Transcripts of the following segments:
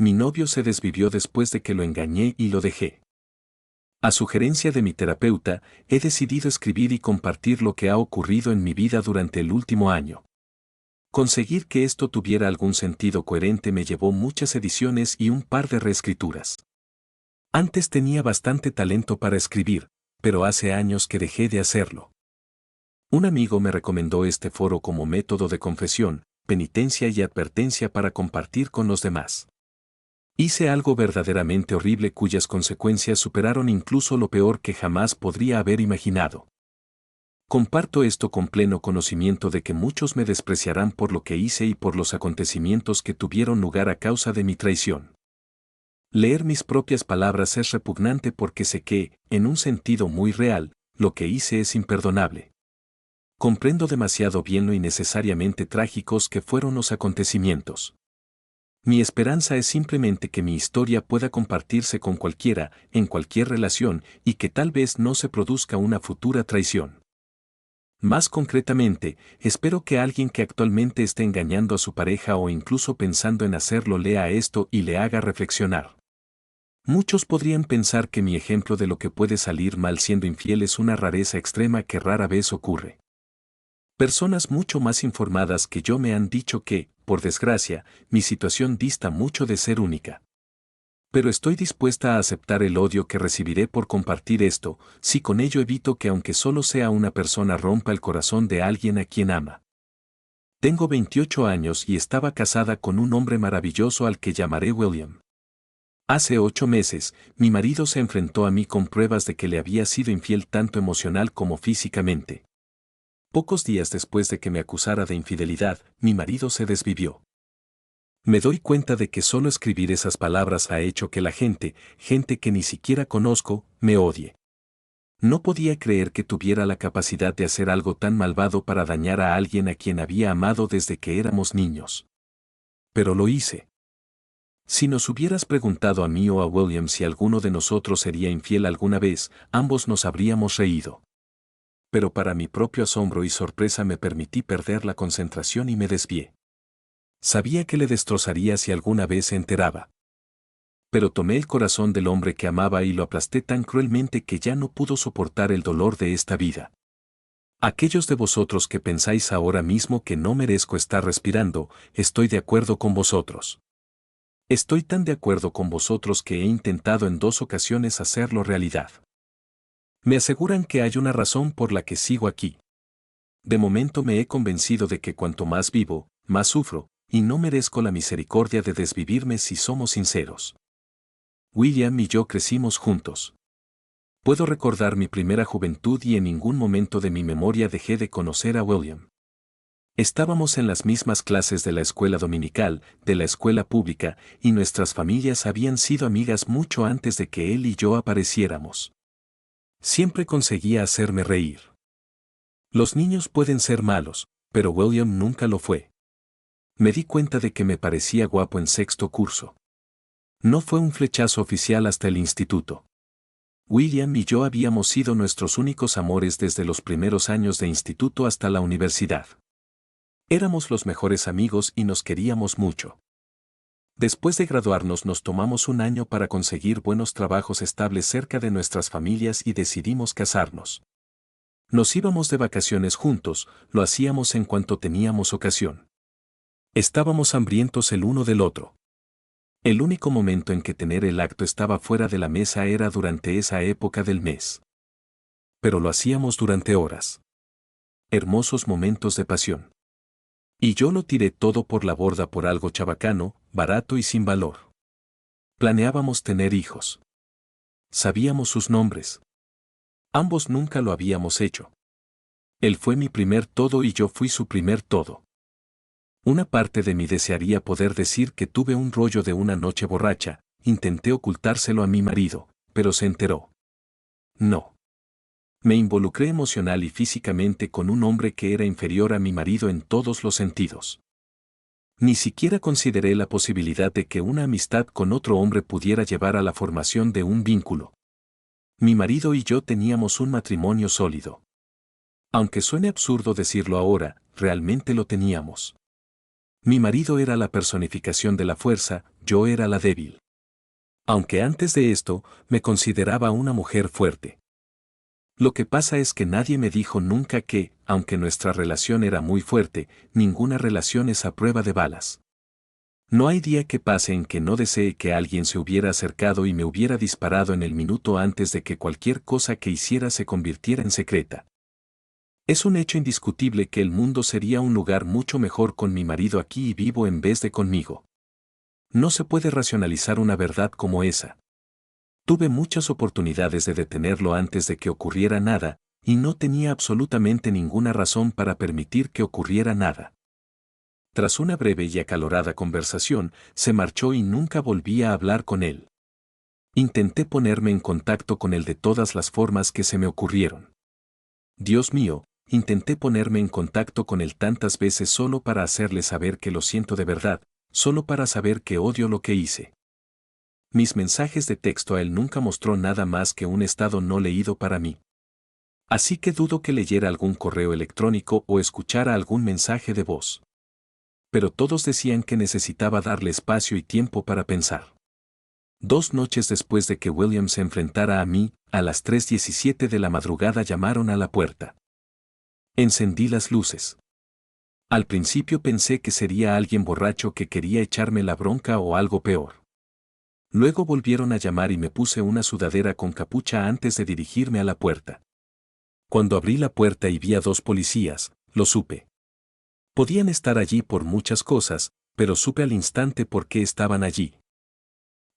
Mi novio se desvivió después de que lo engañé y lo dejé. A sugerencia de mi terapeuta, he decidido escribir y compartir lo que ha ocurrido en mi vida durante el último año. Conseguir que esto tuviera algún sentido coherente me llevó muchas ediciones y un par de reescrituras. Antes tenía bastante talento para escribir, pero hace años que dejé de hacerlo. Un amigo me recomendó este foro como método de confesión, penitencia y advertencia para compartir con los demás. Hice algo verdaderamente horrible cuyas consecuencias superaron incluso lo peor que jamás podría haber imaginado. Comparto esto con pleno conocimiento de que muchos me despreciarán por lo que hice y por los acontecimientos que tuvieron lugar a causa de mi traición. Leer mis propias palabras es repugnante porque sé que, en un sentido muy real, lo que hice es imperdonable. Comprendo demasiado bien lo innecesariamente trágicos que fueron los acontecimientos. Mi esperanza es simplemente que mi historia pueda compartirse con cualquiera, en cualquier relación, y que tal vez no se produzca una futura traición. Más concretamente, espero que alguien que actualmente esté engañando a su pareja o incluso pensando en hacerlo lea esto y le haga reflexionar. Muchos podrían pensar que mi ejemplo de lo que puede salir mal siendo infiel es una rareza extrema que rara vez ocurre. Personas mucho más informadas que yo me han dicho que, por desgracia, mi situación dista mucho de ser única. Pero estoy dispuesta a aceptar el odio que recibiré por compartir esto, si con ello evito que aunque solo sea una persona rompa el corazón de alguien a quien ama. Tengo 28 años y estaba casada con un hombre maravilloso al que llamaré William. Hace 8 meses, mi marido se enfrentó a mí con pruebas de que le había sido infiel tanto emocional como físicamente. Pocos días después de que me acusara de infidelidad, mi marido se desvivió. Me doy cuenta de que solo escribir esas palabras ha hecho que la gente que ni siquiera conozco, me odie. No podía creer que tuviera la capacidad de hacer algo tan malvado para dañar a alguien a quien había amado desde que éramos niños. Pero lo hice. Si nos hubieras preguntado a mí o a William si alguno de nosotros sería infiel alguna vez, ambos nos habríamos reído. Pero para mi propio asombro y sorpresa me permití perder la concentración y me desvié. Sabía que le destrozaría si alguna vez se enteraba. Pero tomé el corazón del hombre que amaba y lo aplasté tan cruelmente que ya no pudo soportar el dolor de esta vida. Aquellos de vosotros que pensáis ahora mismo que no merezco estar respirando, estoy de acuerdo con vosotros. Estoy tan de acuerdo con vosotros que he intentado en 2 ocasiones hacerlo realidad. Me aseguran que hay una razón por la que sigo aquí. De momento me he convencido de que cuanto más vivo, más sufro, y no merezco la misericordia de desvivirme si somos sinceros. William y yo crecimos juntos. Puedo recordar mi primera juventud y en ningún momento de mi memoria dejé de conocer a William. Estábamos en las mismas clases de la escuela dominical, de la escuela pública, y nuestras familias habían sido amigas mucho antes de que él y yo apareciéramos. Siempre conseguía hacerme reír. Los niños pueden ser malos, pero William nunca lo fue. Me di cuenta de que me parecía guapo en 6º curso. No fue un flechazo oficial hasta el instituto. William y yo habíamos sido nuestros únicos amores desde los primeros años de instituto hasta la universidad. Éramos los mejores amigos y nos queríamos mucho. Después de graduarnos nos tomamos un año para conseguir buenos trabajos estables cerca de nuestras familias y decidimos casarnos. Nos íbamos de vacaciones juntos, lo hacíamos en cuanto teníamos ocasión. Estábamos hambrientos el uno del otro. El único momento en que tener el acto estaba fuera de la mesa era durante esa época del mes. Pero lo hacíamos durante horas. Hermosos momentos de pasión. Y yo lo tiré todo por la borda por algo chabacano, barato y sin valor. Planeábamos tener hijos. Sabíamos sus nombres. Ambos nunca lo habíamos hecho. Él fue mi primer todo y yo fui su primer todo. Una parte de mí desearía poder decir que tuve un rollo de una noche borracha, intenté ocultárselo a mi marido, pero se enteró. No. Me involucré emocional y físicamente con un hombre que era inferior a mi marido en todos los sentidos. Ni siquiera consideré la posibilidad de que una amistad con otro hombre pudiera llevar a la formación de un vínculo. Mi marido y yo teníamos un matrimonio sólido. Aunque suene absurdo decirlo ahora, realmente lo teníamos. Mi marido era la personificación de la fuerza, yo era la débil. Aunque antes de esto, me consideraba una mujer fuerte. Lo que pasa es que nadie me dijo nunca que, aunque nuestra relación era muy fuerte, ninguna relación es a prueba de balas. No hay día que pase en que no desee que alguien se hubiera acercado y me hubiera disparado en el minuto antes de que cualquier cosa que hiciera se convirtiera en secreta. Es un hecho indiscutible que el mundo sería un lugar mucho mejor con mi marido aquí y vivo en vez de conmigo. No se puede racionalizar una verdad como esa. Tuve muchas oportunidades de detenerlo antes de que ocurriera nada, y no tenía absolutamente ninguna razón para permitir que ocurriera nada. Tras una breve y acalorada conversación, se marchó y nunca volví a hablar con él. Intenté ponerme en contacto con él de todas las formas que se me ocurrieron. Dios mío, intenté ponerme en contacto con él tantas veces solo para hacerle saber que lo siento de verdad, solo para saber que odio lo que hice. Mis mensajes de texto a él nunca mostró nada más que un estado no leído para mí. Así que dudo que leyera algún correo electrónico o escuchara algún mensaje de voz. Pero todos decían que necesitaba darle espacio y tiempo para pensar. 2 noches después de que William se enfrentara a mí, a las 3:17 de la madrugada llamaron a la puerta. Encendí las luces. Al principio pensé que sería alguien borracho que quería echarme la bronca o algo peor. Luego volvieron a llamar y me puse una sudadera con capucha antes de dirigirme a la puerta. Cuando abrí la puerta y vi a 2 policías, lo supe. Podían estar allí por muchas cosas, pero supe al instante por qué estaban allí.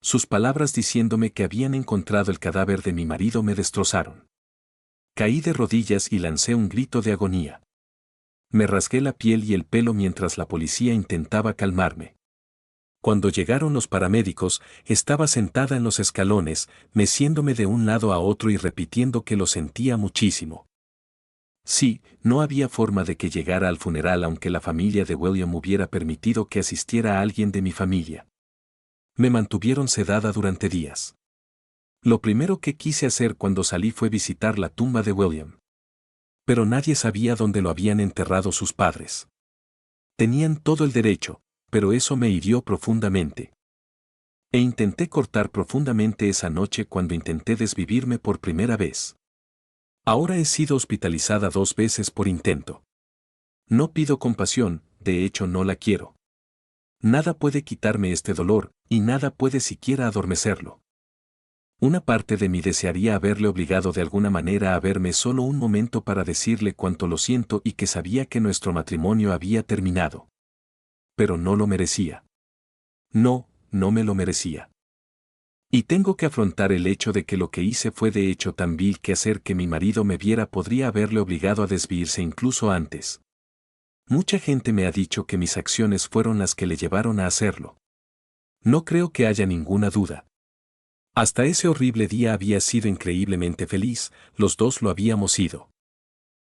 Sus palabras diciéndome que habían encontrado el cadáver de mi marido me destrozaron. Caí de rodillas y lancé un grito de agonía. Me rasgué la piel y el pelo mientras la policía intentaba calmarme. Cuando llegaron los paramédicos, estaba sentada en los escalones, meciéndome de un lado a otro y repitiendo que lo sentía muchísimo. Sí, no había forma de que llegara al funeral aunque la familia de William hubiera permitido que asistiera a alguien de mi familia. Me mantuvieron sedada durante días. Lo primero que quise hacer cuando salí fue visitar la tumba de William. Pero nadie sabía dónde lo habían enterrado sus padres. Tenían todo el derecho, pero eso me hirió profundamente. E intenté cortar profundamente esa noche cuando intenté desvivirme por primera vez. Ahora he sido hospitalizada 2 veces por intento. No pido compasión, de hecho no la quiero. Nada puede quitarme este dolor, y nada puede siquiera adormecerlo. Una parte de mí desearía haberle obligado de alguna manera a verme solo un momento para decirle cuánto lo siento y que sabía que nuestro matrimonio había terminado. Pero no lo merecía. No, no me lo merecía. Y tengo que afrontar el hecho de que lo que hice fue de hecho tan vil que hacer que mi marido me viera podría haberle obligado a desviarse incluso antes. Mucha gente me ha dicho que mis acciones fueron las que le llevaron a hacerlo. No creo que haya ninguna duda. Hasta ese horrible día había sido increíblemente feliz, los dos lo habíamos sido.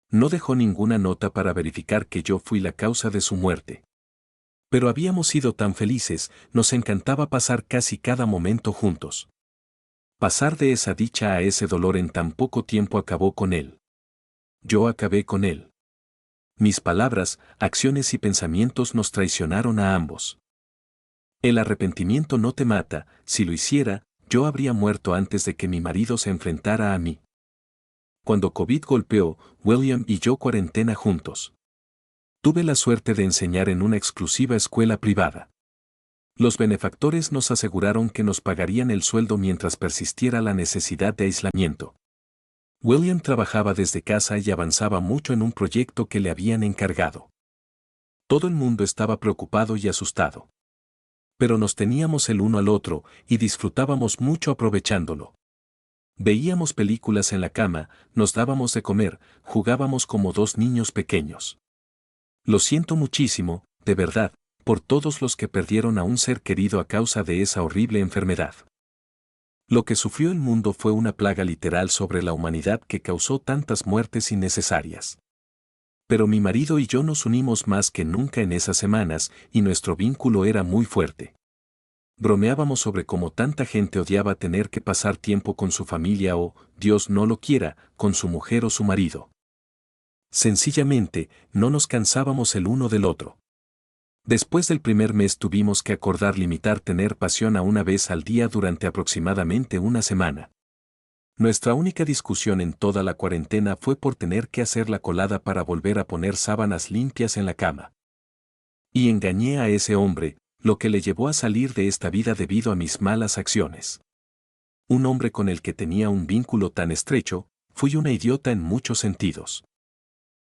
No dejó ninguna nota para verificar que yo fui la causa de su muerte. Pero habíamos sido tan felices, nos encantaba pasar casi cada momento juntos. Pasar de esa dicha a ese dolor en tan poco tiempo acabó con él. Yo acabé con él. Mis palabras, acciones y pensamientos nos traicionaron a ambos. El arrepentimiento no te mata, si lo hiciera, yo habría muerto antes de que mi marido se enfrentara a mí. Cuando COVID golpeó, William y yo cuarentena juntos. Tuve la suerte de enseñar en una exclusiva escuela privada. Los benefactores nos aseguraron que nos pagarían el sueldo mientras persistiera la necesidad de aislamiento. William trabajaba desde casa y avanzaba mucho en un proyecto que le habían encargado. Todo el mundo estaba preocupado y asustado. Pero nos teníamos el uno al otro y disfrutábamos mucho aprovechándolo. Veíamos películas en la cama, nos dábamos de comer, jugábamos como 2 niños pequeños. Lo siento muchísimo, de verdad, por todos los que perdieron a un ser querido a causa de esa horrible enfermedad. Lo que sufrió el mundo fue una plaga literal sobre la humanidad que causó tantas muertes innecesarias. Pero mi marido y yo nos unimos más que nunca en esas semanas, y nuestro vínculo era muy fuerte. Bromeábamos sobre cómo tanta gente odiaba tener que pasar tiempo con su familia o, Dios no lo quiera, con su mujer o su marido. Sencillamente, no nos cansábamos el uno del otro. Después del primer mes tuvimos que acordar limitar tener pasión a una vez al día durante aproximadamente una semana. Nuestra única discusión en toda la cuarentena fue por tener que hacer la colada para volver a poner sábanas limpias en la cama. Y engañé a ese hombre, lo que le llevó a salir de esta vida debido a mis malas acciones. Un hombre con el que tenía un vínculo tan estrecho, fui una idiota en muchos sentidos.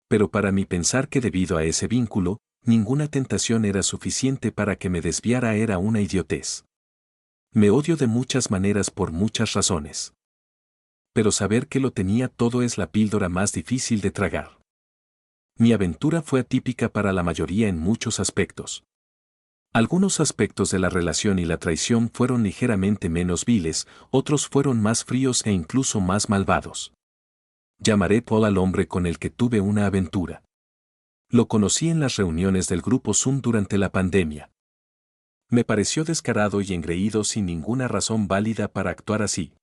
Pero para mí pensar que debido a ese vínculo, ninguna tentación era suficiente para que me desviara era una idiotez. Me odio de muchas maneras por muchas razones. Pero saber que lo tenía todo es la píldora más difícil de tragar. Mi aventura fue atípica para la mayoría en muchos aspectos. Algunos aspectos de la relación y la traición fueron ligeramente menos viles, otros fueron más fríos e incluso más malvados. Llamaré Paul al hombre con el que tuve una aventura. Lo conocí en las reuniones del grupo Zoom durante la pandemia. Me pareció descarado y engreído sin ninguna razón válida para actuar así.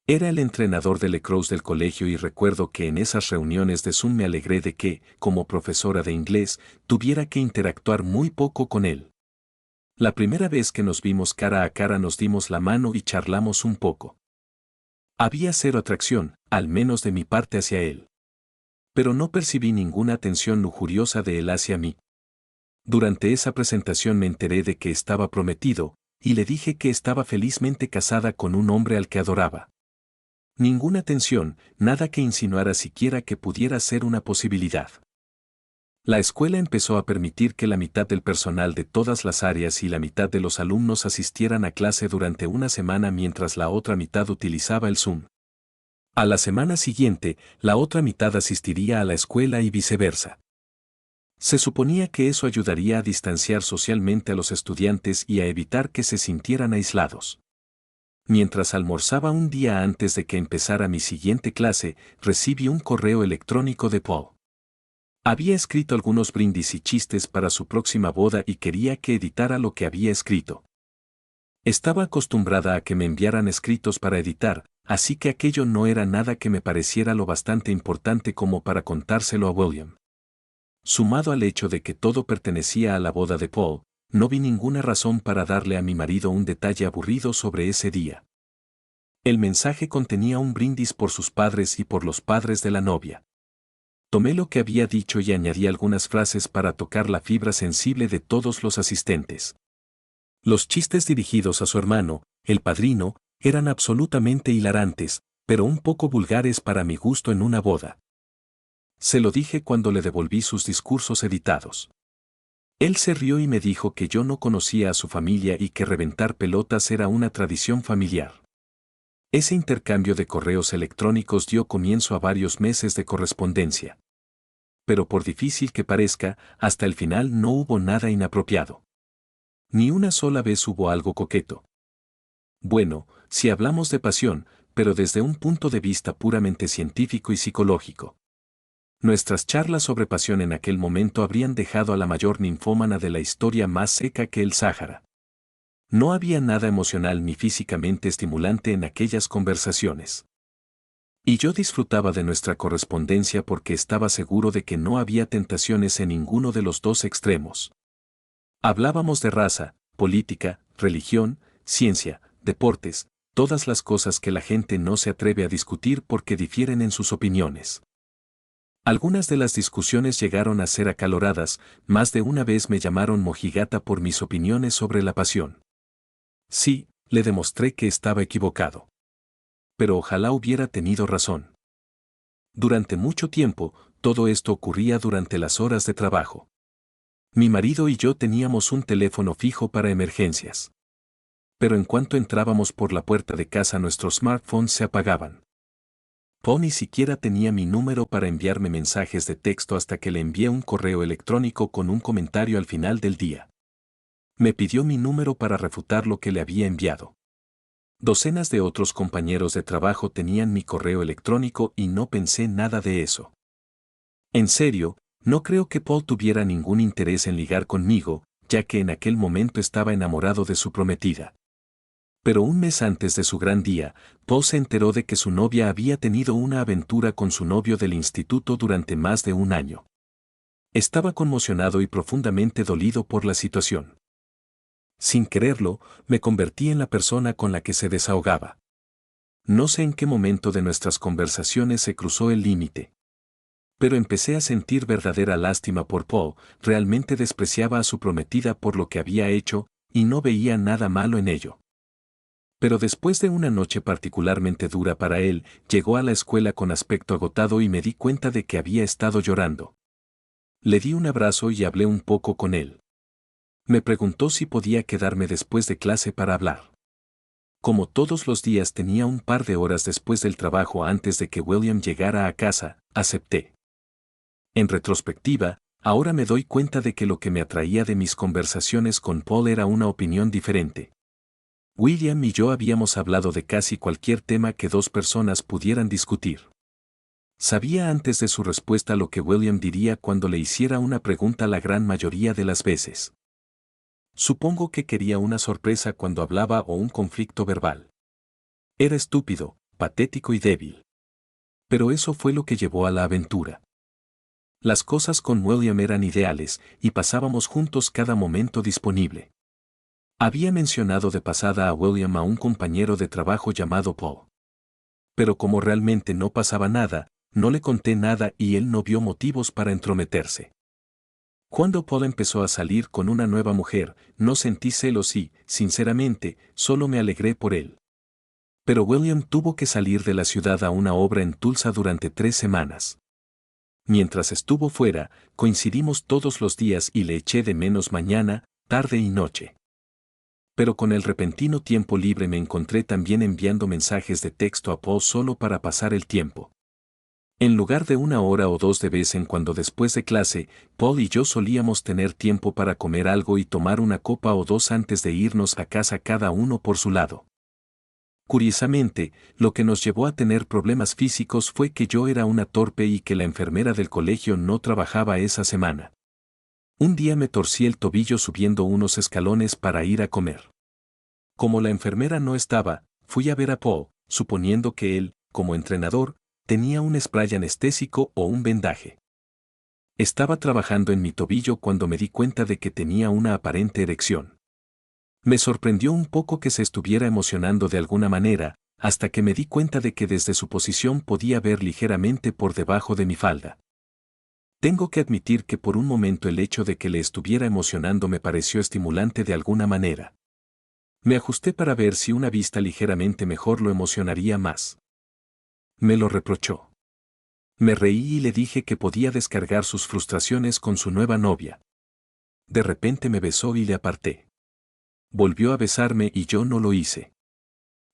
Era el entrenador de lacrosse del colegio y recuerdo que en esas reuniones de Zoom me alegré de que, como profesora de inglés, tuviera que interactuar muy poco con él. La primera vez que nos vimos cara a cara nos dimos la mano y charlamos un poco. Había cero atracción, al menos de mi parte hacia él. Pero no percibí ninguna atención lujuriosa de él hacia mí. Durante esa presentación me enteré de que estaba prometido, y le dije que estaba felizmente casada con un hombre al que adoraba. Ninguna tensión, nada que insinuara siquiera que pudiera ser una posibilidad. La escuela empezó a permitir que la mitad del personal de todas las áreas y la mitad de los alumnos asistieran a clase durante una semana mientras la otra mitad utilizaba el Zoom. A la semana siguiente, la otra mitad asistiría a la escuela y viceversa. Se suponía que eso ayudaría a distanciar socialmente a los estudiantes y a evitar que se sintieran aislados. Mientras almorzaba un día antes de que empezara mi siguiente clase, recibí un correo electrónico de Paul. Había escrito algunos brindis y chistes para su próxima boda y quería que editara lo que había escrito. Estaba acostumbrada a que me enviaran escritos para editar, así que aquello no era nada que me pareciera lo bastante importante como para contárselo a William. Sumado al hecho de que todo pertenecía a la boda de Paul, no vi ninguna razón para darle a mi marido un detalle aburrido sobre ese día. El mensaje contenía un brindis por sus padres y por los padres de la novia. Tomé lo que había dicho y añadí algunas frases para tocar la fibra sensible de todos los asistentes. Los chistes dirigidos a su hermano, el padrino, eran absolutamente hilarantes, pero un poco vulgares para mi gusto en una boda. Se lo dije cuando le devolví sus discursos editados. Él se rió y me dijo que yo no conocía a su familia y que reventar pelotas era una tradición familiar. Ese intercambio de correos electrónicos dio comienzo a varios meses de correspondencia. Pero por difícil que parezca, hasta el final no hubo nada inapropiado. Ni una sola vez hubo algo coqueto. Bueno, si hablamos de pasión, pero desde un punto de vista puramente científico y psicológico. Nuestras charlas sobre pasión en aquel momento habrían dejado a la mayor ninfómana de la historia más seca que el Sáhara. No había nada emocional ni físicamente estimulante en aquellas conversaciones. Y yo disfrutaba de nuestra correspondencia porque estaba seguro de que no había tentaciones en ninguno de los dos extremos. Hablábamos de raza, política, religión, ciencia, deportes, todas las cosas que la gente no se atreve a discutir porque difieren en sus opiniones. Algunas de las discusiones llegaron a ser acaloradas, más de una vez me llamaron mojigata por mis opiniones sobre la pasión. Sí, le demostré que estaba equivocado. Pero ojalá hubiera tenido razón. Durante mucho tiempo, todo esto ocurría durante las horas de trabajo. Mi marido y yo teníamos un teléfono fijo para emergencias. Pero en cuanto entrábamos por la puerta de casa nuestros smartphones se apagaban. Paul ni siquiera tenía mi número para enviarme mensajes de texto hasta que le envié un correo electrónico con un comentario al final del día. Me pidió mi número para refutar lo que le había enviado. Docenas de otros compañeros de trabajo tenían mi correo electrónico y no pensé nada de eso. En serio, no creo que Paul tuviera ningún interés en ligar conmigo, ya que en aquel momento estaba enamorado de su prometida. Pero un mes antes de su gran día, Paul se enteró de que su novia había tenido una aventura con su novio del instituto durante más de un año. Estaba conmocionado y profundamente dolido por la situación. Sin quererlo, me convertí en la persona con la que se desahogaba. No sé en qué momento de nuestras conversaciones se cruzó el límite. Pero empecé a sentir verdadera lástima por Paul, realmente despreciaba a su prometida por lo que había hecho, y no veía nada malo en ello. Pero después de una noche particularmente dura para él, llegó a la escuela con aspecto agotado y me di cuenta de que había estado llorando. Le di un abrazo y hablé un poco con él. Me preguntó si podía quedarme después de clase para hablar. Como todos los días tenía un par de horas después del trabajo antes de que William llegara a casa, acepté. En retrospectiva, ahora me doy cuenta de que lo que me atraía de mis conversaciones con Paul era una opinión diferente. William y yo habíamos hablado de casi cualquier tema que dos personas pudieran discutir. Sabía antes de su respuesta lo que William diría cuando le hiciera una pregunta la gran mayoría de las veces. Supongo que quería una sorpresa cuando hablaba o un conflicto verbal. Era estúpido, patético y débil. Pero eso fue lo que llevó a la aventura. Las cosas con William eran ideales y pasábamos juntos cada momento disponible. Había mencionado de pasada a William a un compañero de trabajo llamado Paul. Pero como realmente no pasaba nada, no le conté nada y él no vio motivos para entrometerse. Cuando Paul empezó a salir con una nueva mujer, no sentí celos y, sinceramente, solo me alegré por él. Pero William tuvo que salir de la ciudad a una obra en Tulsa durante 3 semanas. Mientras estuvo fuera, coincidimos todos los días y le eché de menos mañana, tarde y noche. Pero con el repentino tiempo libre me encontré también enviando mensajes de texto a Paul solo para pasar el tiempo. En lugar de 1 hora o 2 de vez en cuando después de clase, Paul y yo solíamos tener tiempo para comer algo y tomar una copa o dos antes de irnos a casa cada uno por su lado. Curiosamente, lo que nos llevó a tener problemas físicos fue que yo era una torpe y que la enfermera del colegio no trabajaba esa semana. Un día me torcí el tobillo subiendo unos escalones para ir a comer. Como la enfermera no estaba, fui a ver a Paul, suponiendo que él, como entrenador, tenía un spray anestésico o un vendaje. Estaba trabajando en mi tobillo cuando me di cuenta de que tenía una aparente erección. Me sorprendió un poco que se estuviera emocionando de alguna manera, hasta que me di cuenta de que desde su posición podía ver ligeramente por debajo de mi falda. Tengo que admitir que por un momento el hecho de que le estuviera emocionando me pareció estimulante de alguna manera. Me ajusté para ver si una vista ligeramente mejor lo emocionaría más. Me lo reprochó. Me reí y le dije que podía descargar sus frustraciones con su nueva novia. De repente me besó y le aparté. Volvió a besarme y yo no lo hice.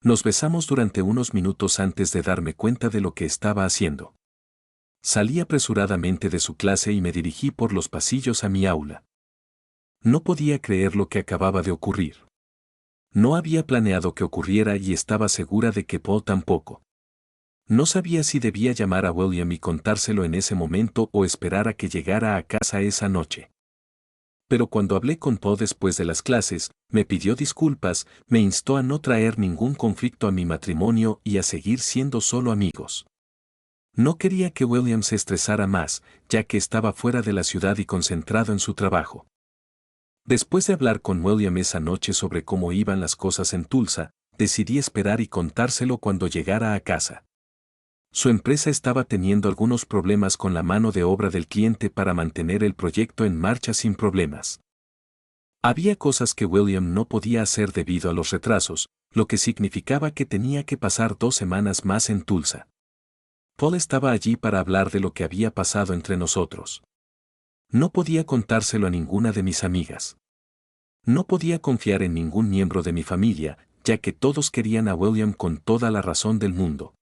Nos besamos durante unos minutos antes de darme cuenta de lo que estaba haciendo. Salí apresuradamente de su clase y me dirigí por los pasillos a mi aula. No podía creer lo que acababa de ocurrir. No había planeado que ocurriera y estaba segura de que Paul tampoco. No sabía si debía llamar a William y contárselo en ese momento o esperar a que llegara a casa esa noche. Pero cuando hablé con Paul después de las clases, me pidió disculpas, me instó a no traer ningún conflicto a mi matrimonio y a seguir siendo solo amigos. No quería que William se estresara más, ya que estaba fuera de la ciudad y concentrado en su trabajo. Después de hablar con William esa noche sobre cómo iban las cosas en Tulsa, decidí esperar y contárselo cuando llegara a casa. Su empresa estaba teniendo algunos problemas con la mano de obra del cliente para mantener el proyecto en marcha sin problemas. Había cosas que William no podía hacer debido a los retrasos, lo que significaba que tenía que pasar 2 semanas más en Tulsa. Paul estaba allí para hablar de lo que había pasado entre nosotros. No podía contárselo a ninguna de mis amigas. No podía confiar en ningún miembro de mi familia, ya que todos querían a William con toda la razón del mundo.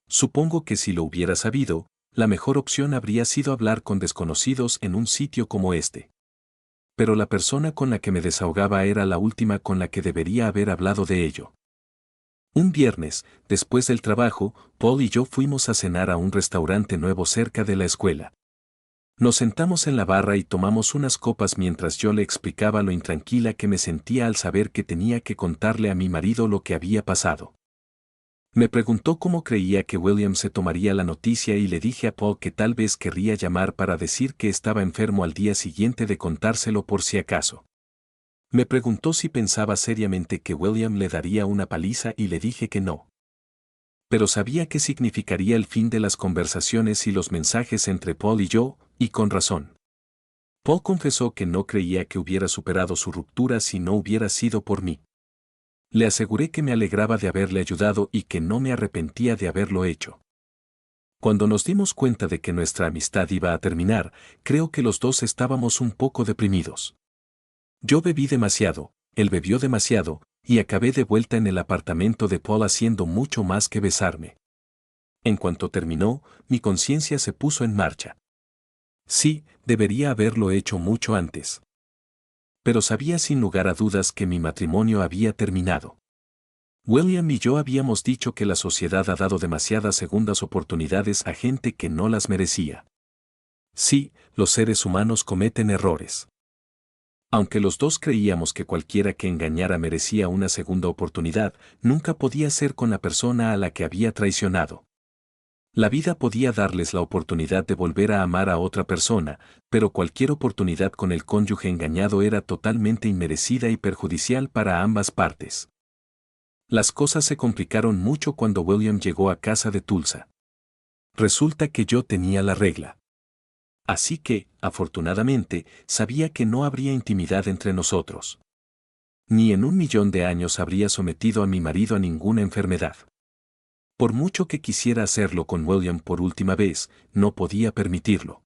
Supongo que si lo hubiera sabido, la mejor opción habría sido hablar con desconocidos en un sitio como este. Pero la persona con la que me desahogaba era la última con la que debería haber hablado de ello. Un viernes, después del trabajo, Paul y yo fuimos a cenar a un restaurante nuevo cerca de la escuela. Nos sentamos en la barra y tomamos unas copas mientras yo le explicaba lo intranquila que me sentía al saber que tenía que contarle a mi marido lo que había pasado. Me preguntó cómo creía que William se tomaría la noticia y le dije a Paul que tal vez querría llamar para decir que estaba enfermo al día siguiente de contárselo por si acaso. Me preguntó si pensaba seriamente que William le daría una paliza y le dije que no. Pero sabía que significaría el fin de las conversaciones y los mensajes entre Paul y yo, y con razón. Paul confesó que no creía que hubiera superado su ruptura si no hubiera sido por mí. Le aseguré que me alegraba de haberle ayudado y que no me arrepentía de haberlo hecho. Cuando nos dimos cuenta de que nuestra amistad iba a terminar, creo que los dos estábamos un poco deprimidos. Yo bebí demasiado, él bebió demasiado, y acabé de vuelta en el apartamento de Paul haciendo mucho más que besarme. En cuanto terminó, mi conciencia se puso en marcha. Sí, debería haberlo hecho mucho antes. Pero sabía sin lugar a dudas que mi matrimonio había terminado. William y yo habíamos dicho que la sociedad ha dado demasiadas segundas oportunidades a gente que no las merecía. Sí, los seres humanos cometen errores. Aunque los dos creíamos que cualquiera que engañara merecía una segunda oportunidad, nunca podía ser con la persona a la que había traicionado. La vida podía darles la oportunidad de volver a amar a otra persona, pero cualquier oportunidad con el cónyuge engañado era totalmente inmerecida y perjudicial para ambas partes. Las cosas se complicaron mucho cuando William llegó a casa de Tulsa. Resulta que yo tenía la regla. Así que, afortunadamente, sabía que no habría intimidad entre nosotros. Ni en 1.000.000 de años habría sometido a mi marido a ninguna enfermedad. Por mucho que quisiera hacerlo con William por última vez, no podía permitirlo.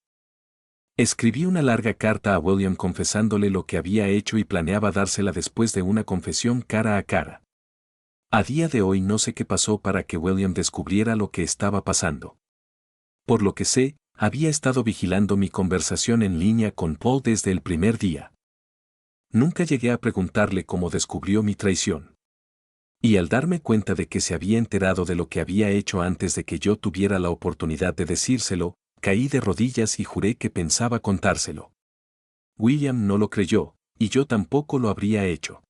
Escribí una larga carta a William confesándole lo que había hecho y planeaba dársela después de una confesión cara a cara. A día de hoy no sé qué pasó para que William descubriera lo que estaba pasando. Por lo que sé, había estado vigilando mi conversación en línea con Paul desde el primer día. Nunca llegué a preguntarle cómo descubrió mi traición. Y al darme cuenta de que se había enterado de lo que había hecho antes de que yo tuviera la oportunidad de decírselo, caí de rodillas y juré que pensaba contárselo. William no lo creyó, y yo tampoco lo habría hecho.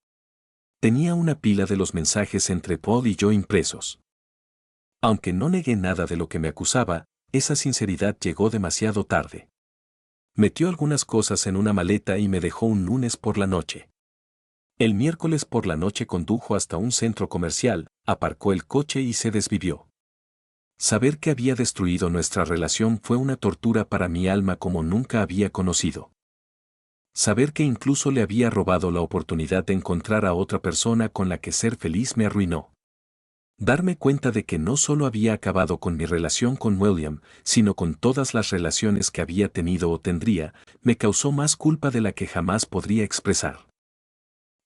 Tenía una pila de los mensajes entre Paul y yo impresos. Aunque no negué nada de lo que me acusaba, esa sinceridad llegó demasiado tarde. Metió algunas cosas en una maleta y me dejó un lunes por la noche. El miércoles por la noche condujo hasta un centro comercial, aparcó el coche y se desvivió. Saber que había destruido nuestra relación fue una tortura para mi alma como nunca había conocido. Saber que incluso le había robado la oportunidad de encontrar a otra persona con la que ser feliz me arruinó. Darme cuenta de que no solo había acabado con mi relación con William, sino con todas las relaciones que había tenido o tendría, me causó más culpa de la que jamás podría expresar.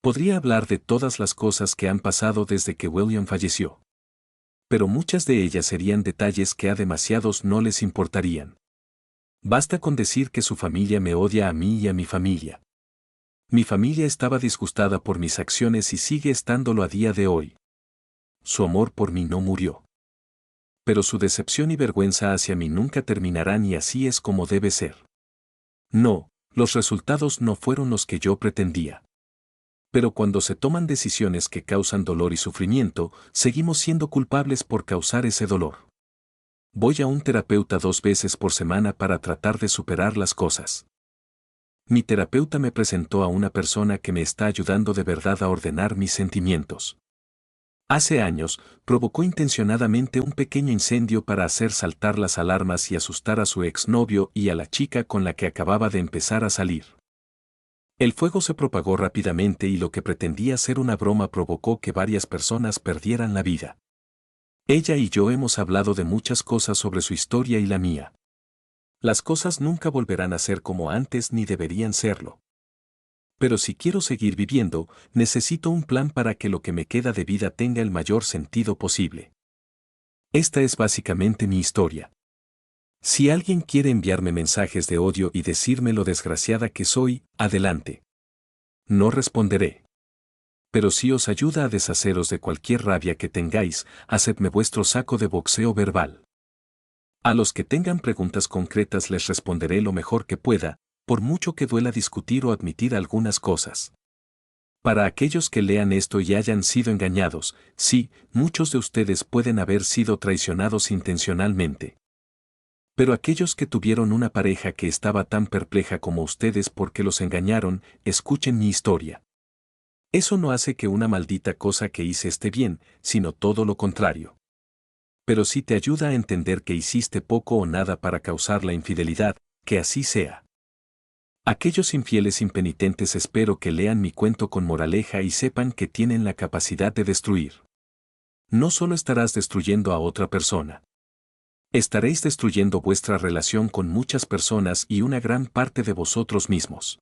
Podría hablar de todas las cosas que han pasado desde que William falleció. Pero muchas de ellas serían detalles que a demasiados no les importarían. Basta con decir que su familia me odia a mí y a mi familia. Mi familia estaba disgustada por mis acciones y sigue estándolo a día de hoy. Su amor por mí no murió. Pero su decepción y vergüenza hacia mí nunca terminarán y así es como debe ser. No, los resultados no fueron los que yo pretendía. Pero cuando se toman decisiones que causan dolor y sufrimiento, seguimos siendo culpables por causar ese dolor. Voy a un terapeuta 2 veces por semana para tratar de superar las cosas. Mi terapeuta me presentó a una persona que me está ayudando de verdad a ordenar mis sentimientos. Hace años, provocó intencionadamente un pequeño incendio para hacer saltar las alarmas y asustar a su exnovio y a la chica con la que acababa de empezar a salir. El fuego se propagó rápidamente y lo que pretendía ser una broma provocó que varias personas perdieran la vida. Ella y yo hemos hablado de muchas cosas sobre su historia y la mía. Las cosas nunca volverán a ser como antes ni deberían serlo. Pero si quiero seguir viviendo, necesito un plan para que lo que me queda de vida tenga el mayor sentido posible. Esta es básicamente mi historia. Si alguien quiere enviarme mensajes de odio y decirme lo desgraciada que soy, adelante. No responderé. Pero si os ayuda a deshaceros de cualquier rabia que tengáis, hacedme vuestro saco de boxeo verbal. A los que tengan preguntas concretas les responderé lo mejor que pueda, por mucho que duela discutir o admitir algunas cosas. Para aquellos que lean esto y hayan sido engañados, sí, muchos de ustedes pueden haber sido traicionados intencionalmente. Pero aquellos que tuvieron una pareja que estaba tan perpleja como ustedes porque los engañaron, escuchen mi historia. Eso no hace que una maldita cosa que hice esté bien, sino todo lo contrario. Pero sí te ayuda a entender que hiciste poco o nada para causar la infidelidad, que así sea. Aquellos infieles impenitentes espero que lean mi cuento con moraleja y sepan que tienen la capacidad de destruir. No solo estarás destruyendo a otra persona. Estaréis destruyendo vuestra relación con muchas personas y una gran parte de vosotros mismos.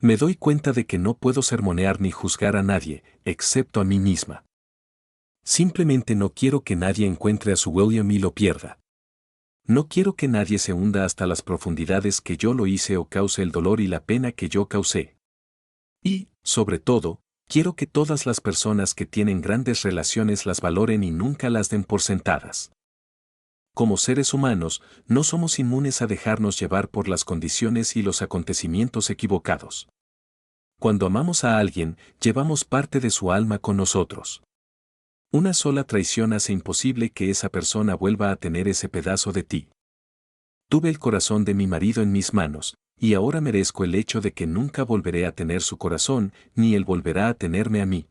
Me doy cuenta de que no puedo sermonear ni juzgar a nadie, excepto a mí misma. Simplemente no quiero que nadie encuentre a su William y lo pierda. No quiero que nadie se hunda hasta las profundidades que yo lo hice o cause el dolor y la pena que yo causé. Y, sobre todo, quiero que todas las personas que tienen grandes relaciones las valoren y nunca las den por sentadas. Como seres humanos, no somos inmunes a dejarnos llevar por las condiciones y los acontecimientos equivocados. Cuando amamos a alguien, llevamos parte de su alma con nosotros. Una sola traición hace imposible que esa persona vuelva a tener ese pedazo de ti. Tuve el corazón de mi marido en mis manos, y ahora merezco el hecho de que nunca volveré a tener su corazón, ni él volverá a tenerme a mí.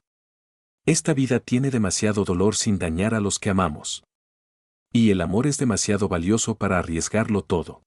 Esta vida tiene demasiado dolor sin dañar a los que amamos. Y el amor es demasiado valioso para arriesgarlo todo.